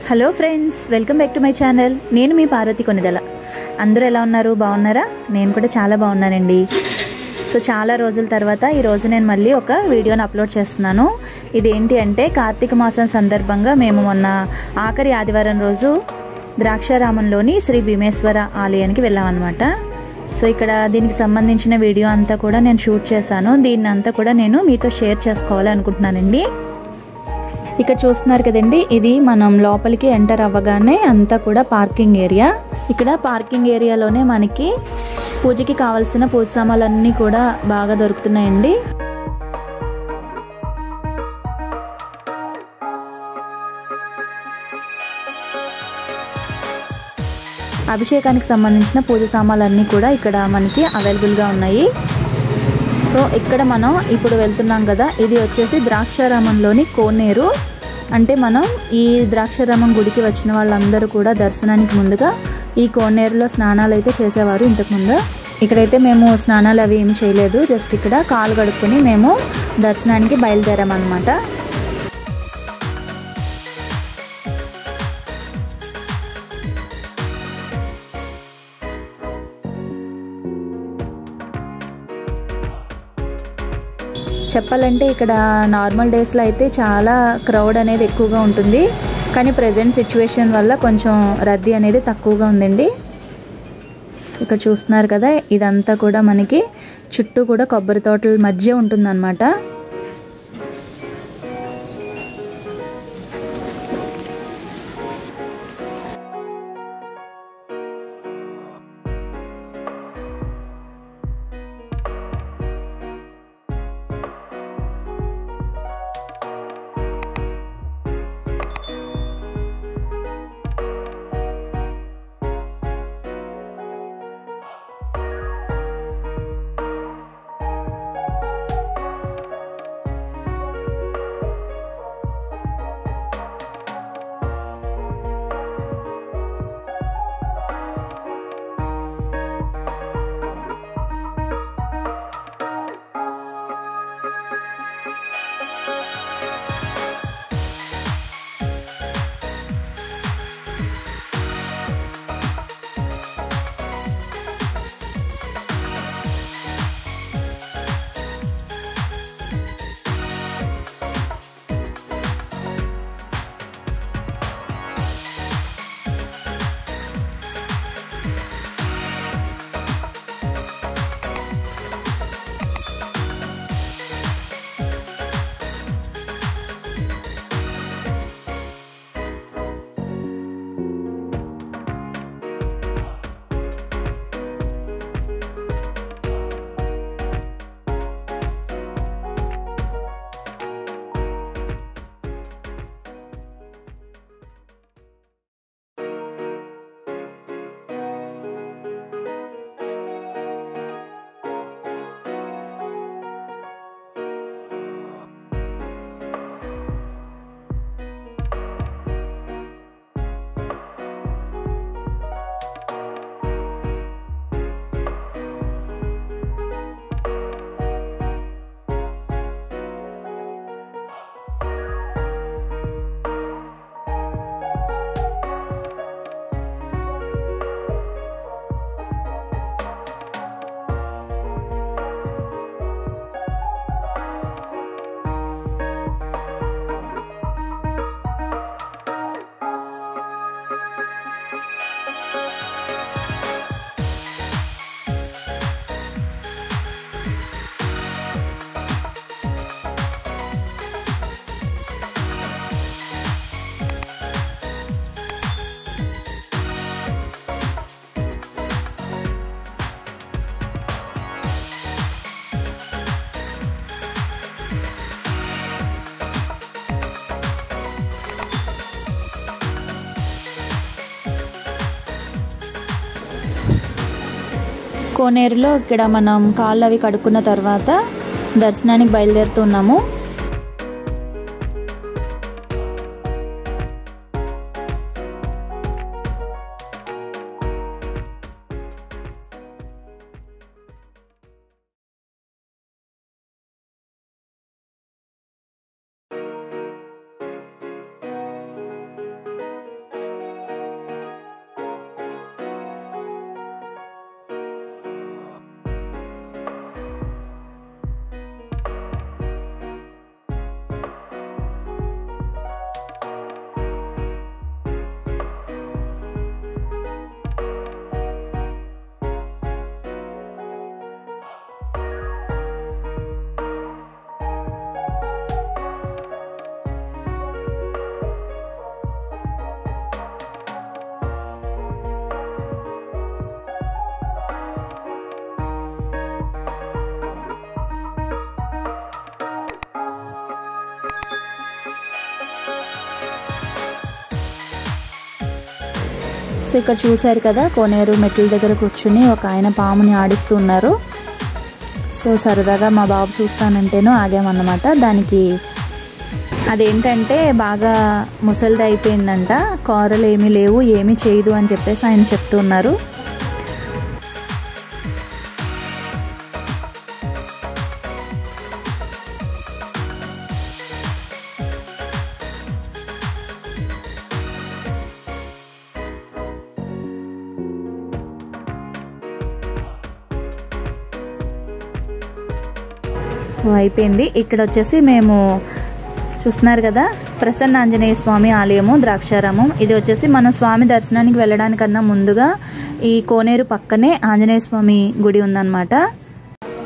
Hello friends, welcome back to my channel. నేను మీ పార్వతి కొనిదల. అందరూ ఎలా ఉన్నారు? బాగున్నారా? నేను కూడా చాలా బాగున్నానండి. సో చాలా రోజుల తర్వాత ఈరోజు నేను మళ్ళీ ఒక వీడియోని అప్లోడ్ చేస్తున్నాను. ఇదేంటి అంటే కార్తీక మాసం సందర్భంగా మేము మొన్న ఆఖరి ఆదివారం రోజు ద్రాక్షారామంలోని శ్రీ భీమేశ్వర ఆలయానికి వెళ్ళామన్నమాట. సో ఇక్కడ దీనికి సంబంధించిన వీడియో అంతా కూడా నేను షూట్ చేశాను. దీన్ని అంతా కూడా నేను మీతో షేర్ చేసుకోవాలి అనుకుంటున్నానండి. ఇక్కడ చూస్తున్నారు కదండి, ఇది మనం లోపలికి ఎంటర్ అవ్వగానే అంతా కూడా పార్కింగ్ ఏరియా. ఇక్కడ పార్కింగ్ ఏరియాలోనే మనకి పూజకి కావాల్సిన పూజ సామాన్లన్నీ కూడా బాగా దొరుకుతున్నాయండి. అభిషేకానికి సంబంధించిన పూజ సామాన్లన్నీ కూడా ఇక్కడ మనకి అవైలబుల్గా ఉన్నాయి. సో ఇక్కడ మనం ఇప్పుడు వెళ్తున్నాం కదా, ఇది వచ్చేసి ద్రాక్షారామంలోని కోనేరు. అంటే మనం ఈ ద్రాక్షారామం గుడికి వచ్చిన వాళ్ళందరూ కూడా దర్శనానికి ముందుగా ఈ కోనేరులో స్నానాలు అయితే చేసేవారు ఇంతకుముందు. ఇక్కడైతే మేము స్నానాలు అవి ఏమి చేయలేదు, జస్ట్ ఇక్కడ కాలు కడుక్కొని మేము దర్శనానికి బయలుదేరామన్నమాట. చెప్పాలంటే ఇక్కడ నార్మల్ డేస్లో అయితే చాలా క్రౌడ్ అనేది ఎక్కువగా ఉంటుంది, కానీ ప్రజెంట్ సిచ్యువేషన్ వల్ల కొంచెం రద్దీ అనేది తక్కువగా ఉందండి. ఇక్కడ చూస్తున్నారు కదా, ఇదంతా కూడా మనకి చుట్టూ కూడా కొబ్బరి తోటల మధ్య ఉంటుందన్నమాట. కోనేరులో ఇక్కడ మనం కాళ్ళు అవి కడుక్కున్న తర్వాత దర్శనానికి బయలుదేరుతున్నాము. సో ఇక్కడ చూశారు కదా, కోనేరు మెట్ల దగ్గర కూర్చుని ఒక ఆయన పాముని ఆడిస్తున్నారు. సో సరదాగా మా బాబు చూస్తానంటేనో ఆగామన్నమాట. దానికి అదేంటంటే బాగా ముసలిది అయిపోయిందంట, కూరలు ఏమీ లేవు, ఏమీ చేయదు అని చెప్పేసి ఆయన చెప్తున్నారు. సో అయిపోయింది. ఇక్కడ వచ్చేసి మేము చూస్తున్నారు కదా, ప్రసన్న ఆంజనేయ స్వామి ఆలయము, ద్రాక్షారామం. ఇది వచ్చేసి మనం స్వామి దర్శనానికి వెళ్ళడానికన్నా ముందుగా ఈ కోనేరు పక్కనే ఆంజనేయ స్వామి గుడి ఉందన్నమాట.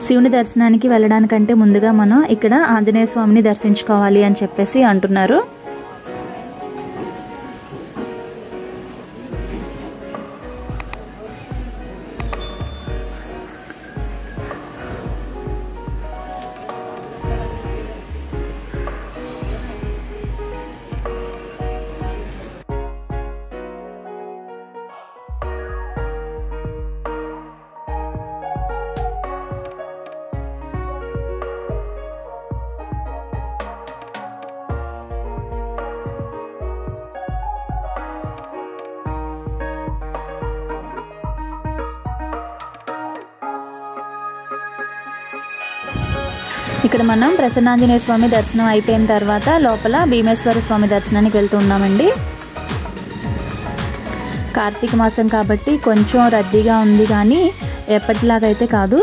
శివుని దర్శనానికి వెళ్ళడానికంటే ముందుగా మనం ఇక్కడ ఆంజనేయ స్వామిని దర్శించుకోవాలి అని చెప్పేసి అంటున్నారు. ఇక్కడ మనం ప్రసన్నాంజనేయ స్వామి దర్శనం అయిపోయిన తర్వాత లోపల భీమేశ్వర స్వామి దర్శనానికి వెళ్తున్నామండి. కార్తీక మాసం కాబట్టి కొంచెం రద్దీగా ఉంది, కానీ ఎప్పటిలాగైతే కాదు.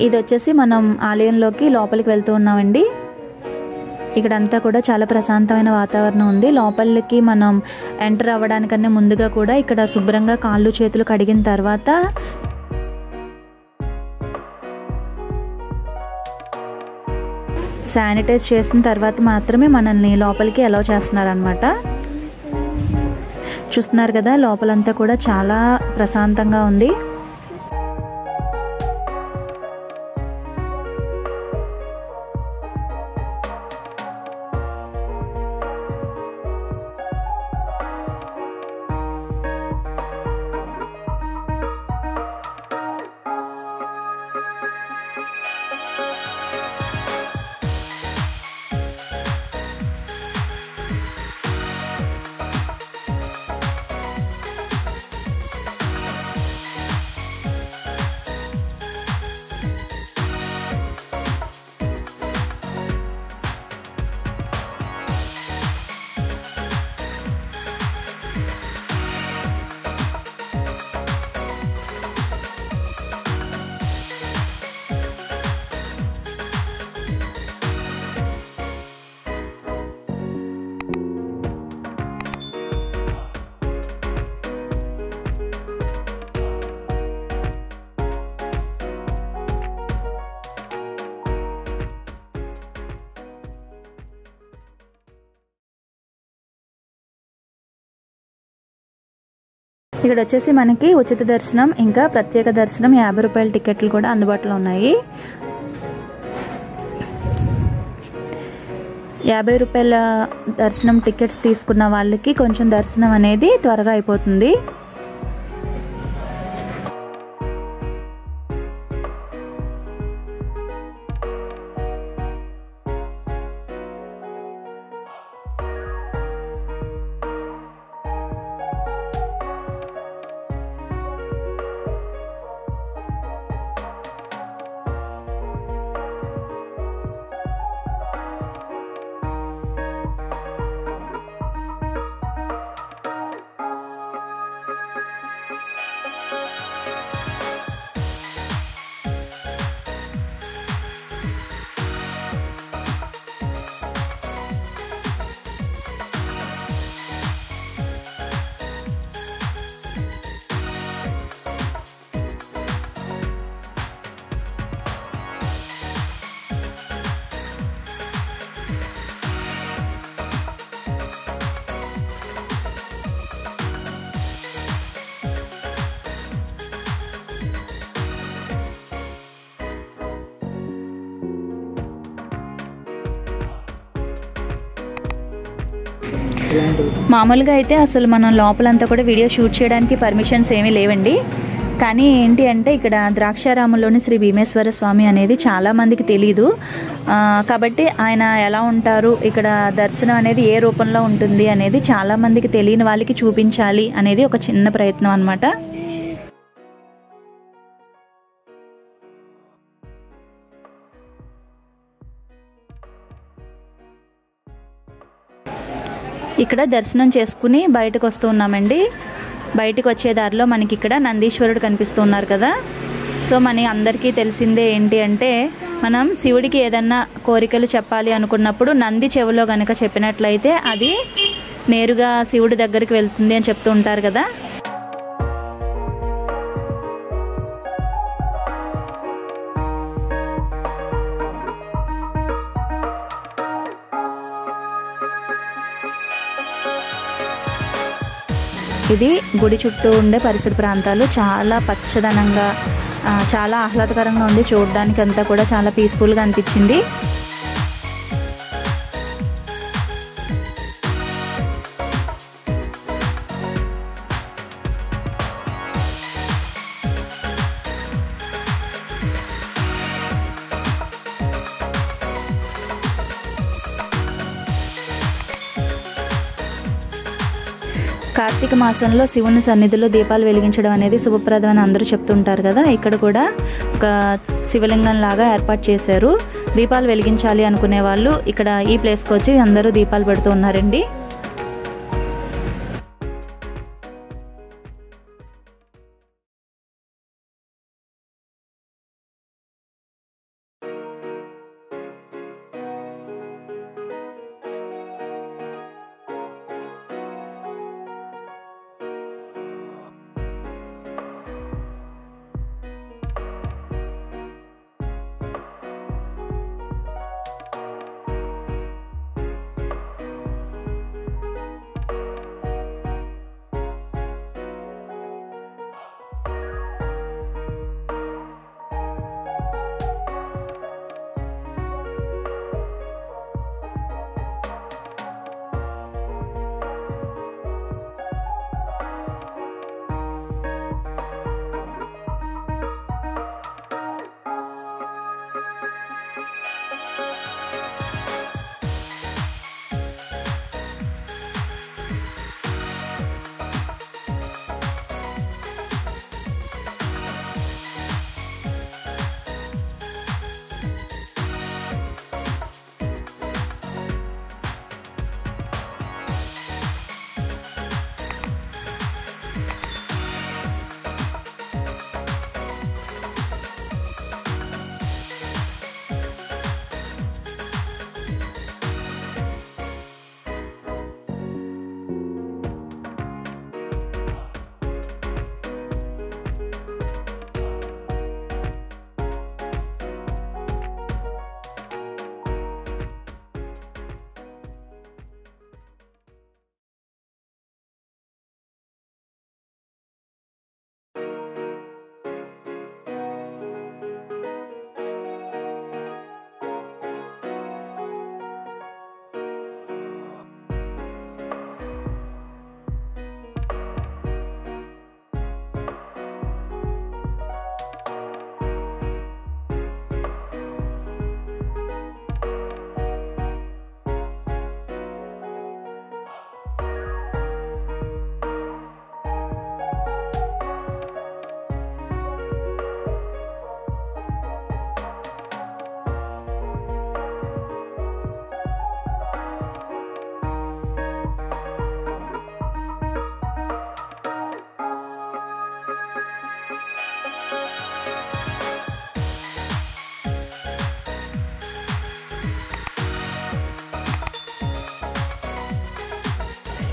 ఇది వచ్చేసి మనం ఆలయంలోకి లోపలికి వెళ్తూ ఉన్నామండి. ఇక్కడంతా కూడా చాలా ప్రశాంతమైన వాతావరణం ఉంది. లోపలికి మనం ఎంటర్ అవ్వడానికన్నా ముందుగా కూడా ఇక్కడ శుభ్రంగా కాళ్ళు చేతులు కడిగిన తర్వాత శానిటైజ్ చేసిన తర్వాత మాత్రమే మనల్ని లోపలికి అలౌ చేస్తున్నారనమాట. చూస్తున్నారు కదా, లోపలంతా కూడా చాలా ప్రశాంతంగా ఉంది. ఇక్కడ వచ్చేసి మనకి ఉచిత దర్శనం ఇంకా ప్రత్యేక దర్శనం 50 రూపాయల టికెట్లు కూడా అందుబాటులో ఉన్నాయి. 50 రూపాయల దర్శనం టికెట్స్ తీసుకున్న వాళ్ళకి కొంచెం దర్శనం అనేది త్వరగా అయిపోతుంది. మామూలుగా అయితే అసలు మనం లోపలంతా కూడా వీడియో షూట్ చేయడానికి పర్మిషన్స్ ఏమీ లేవండి. కానీ ఏంటి అంటే ఇక్కడ ద్రాక్షారామంలోని శ్రీ భీమేశ్వర స్వామి అనేది చాలామందికి తెలీదు. కాబట్టి ఆయన ఎలా ఉంటారు, ఇక్కడ దర్శనం అనేది ఏ రూపంలో ఉంటుంది అనేది చాలామందికి తెలియని వాళ్ళకి చూపించాలి అనేది ఒక చిన్న ప్రయత్నం అన్నమాట. ఇక్కడ దర్శనం చేసుకుని బయటకు వస్తూ ఉన్నామండి. బయటకు వచ్చే దారిలో మనకి ఇక్కడ నందీశ్వరుడు కనిపిస్తూ ఉన్నారు కదా. సో మన అందరికీ తెలిసిందే ఏంటి అంటే మనం శివుడికి ఏదన్నా కోరికలు చెప్పాలి అనుకున్నప్పుడు నంది చెవిలో కనుక చెప్పినట్లయితే అది నేరుగా శివుడి దగ్గరికి వెళ్తుంది అని చెప్తూ ఉంటారు కదా. ఇది గుడి చుట్టూ ఉండే పరిసర ప్రాంతాలు చాలా పచ్చదనంగా చాలా ఆహ్లాదకరంగా ఉంది. చూడడానికి అంతా కూడా చాలా పీస్ఫుల్గా అనిపించింది. కార్తీక మాసంలో శివుని సన్నిధిలో దీపాలు వెలిగించడం అనేది శుభప్రదం అని అందరూ చెప్తుంటారు కదా. ఇక్కడ కూడా ఒక శివలింగం లాగా ఏర్పాటు చేశారు. దీపాలు వెలిగించాలి అనుకునే వాళ్ళు ఇక్కడ ఈ ప్లేస్కి వచ్చి అందరూ దీపాలు పెడుతూ ఉన్నారండి.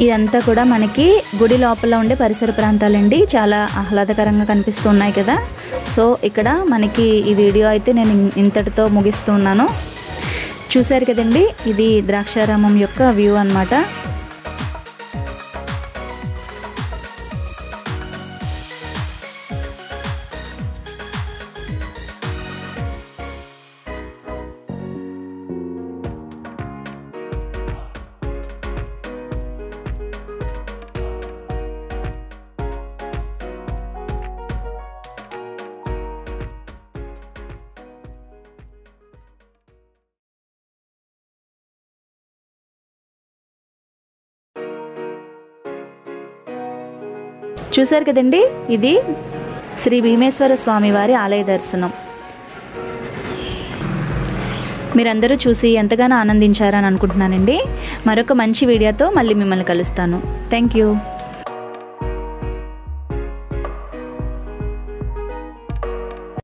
ఇదంతా కూడా మనకి గుడి లోపల ఉండే పరిసర ప్రాంతాలండి. చాలా ఆహ్లాదకరంగా కనిపిస్తున్నాయి కదా. సో ఇక్కడ మనకి ఈ వీడియో అయితే నేను ఇంతటితో ముగిస్తున్నాను. చూశారు కదండి, ఇది ద్రాక్షారామం యొక్క వ్యూ అన్నమాట. చూశారు కదండి, ఇది శ్రీ భీమేశ్వర స్వామి వారి ఆలయ దర్శనం. మీరందరూ చూసి ఎంతగానో ఆనందించారని అనుకుంటున్నానండి. మరొక మంచి వీడియోతో మళ్ళీ మిమ్మల్ని కలుస్తాను. Thank you.